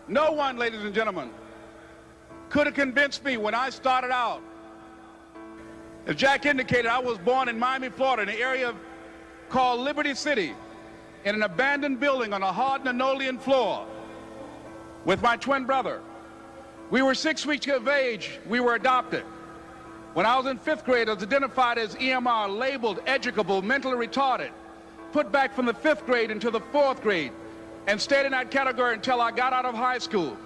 No one, ladies and gentlemen, could have convinced me when I started out. As Jack indicated, I was born in Miami, Florida, in an area called Liberty City, in an abandoned building on a hard linoleum floor with my twin brother. We were 6 weeks of age. We were adopted. When I was in 5th grade, I was identified as EMR, labeled educable, mentally retarded, put back from the 5th grade into the 4th grade, and stayed in that category until I got out of high school.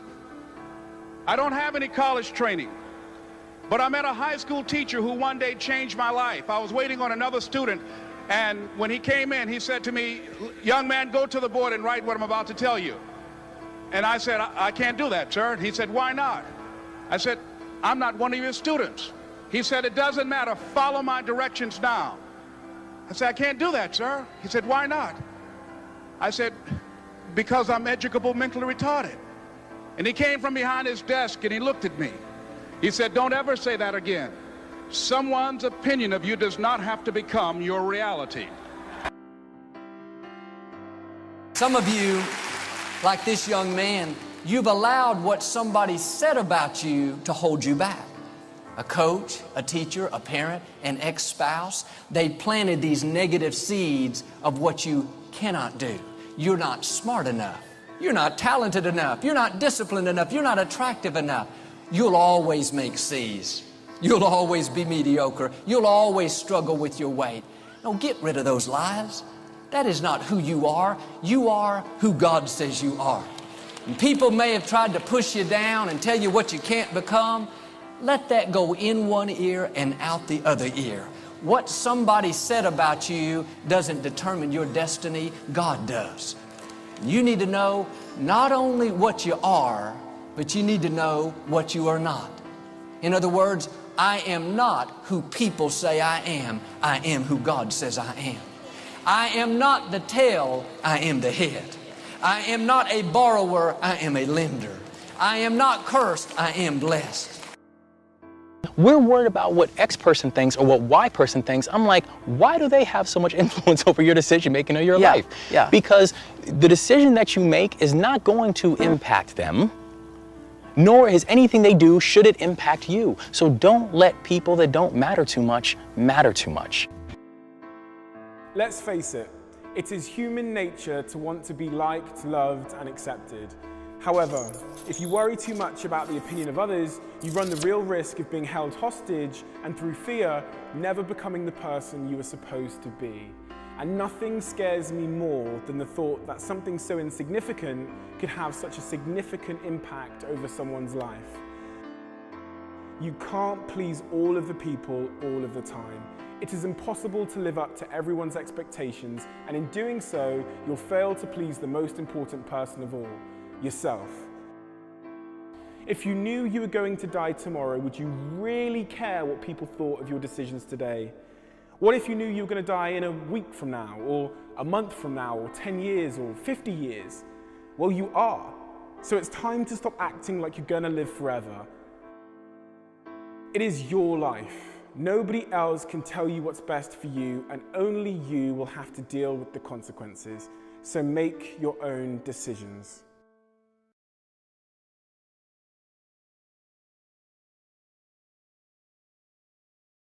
I don't have any college training, but I met a high school teacher who one day changed my life. I was waiting on another student, and when he came in, he said to me, "Young man, go to the board and write what I'm about to tell you." And I said, I can't do that, sir." He said, "Why not?" I said, "I'm not one of your students." He said, "It doesn't matter, follow my directions now." I said, "I can't do that, sir." He said, "Why not?" I said, "Because I'm educable, mentally retarded." And he came from behind his desk and he looked at me. He said, "Don't ever say that again. Someone's opinion of you does not have to become your reality." Some of you, like this young man, you've allowed what somebody said about you to hold you back. A coach, a teacher, a parent, an ex-spouse, they planted these negative seeds of what you cannot do. You're not smart enough. You're not talented enough. You're not disciplined enough. You're not attractive enough. You'll always make C's. You'll always be mediocre. You'll always struggle with your weight. No, get rid of those lies. That is not who you are. You are who God says you are. And people may have tried to push you down and tell you what you can't become. Let that go in one ear and out the other ear. What somebody said about you doesn't determine your destiny. God does. You need to know not only what you are, but you need to know what you are not. In other words, I am not who people say I am. I am who God says I am. I am not the tail. I am the head. I am not a borrower. I am a lender. I am not cursed. I am blessed. We're worried about what X person thinks or what Y person thinks. I'm like, why do they have so much influence over your decision making or your life? Yeah. Because the decision that you make is not going to impact them, nor is anything they do should it impact you. So don't let people that don't matter too much matter too much. Let's face it, it is human nature to want to be liked, loved, and accepted. However, if you worry too much about the opinion of others, you run the real risk of being held hostage and through fear, never becoming the person you were supposed to be. And nothing scares me more than the thought that something so insignificant could have such a significant impact over someone's life. You can't please all of the people all of the time. It is impossible to live up to everyone's expectations, and in doing so, you'll fail to please the most important person of all, yourself. If you knew you were going to die tomorrow, would you really care what people thought of your decisions today? What if you knew you were going to die in a week from now, or a month from now, or 10 years, or 50 years? Well, you are. So it's time to stop acting like you're going to live forever. It is your life. Nobody else can tell you what's best for you, and only you will have to deal with the consequences. So make your own decisions.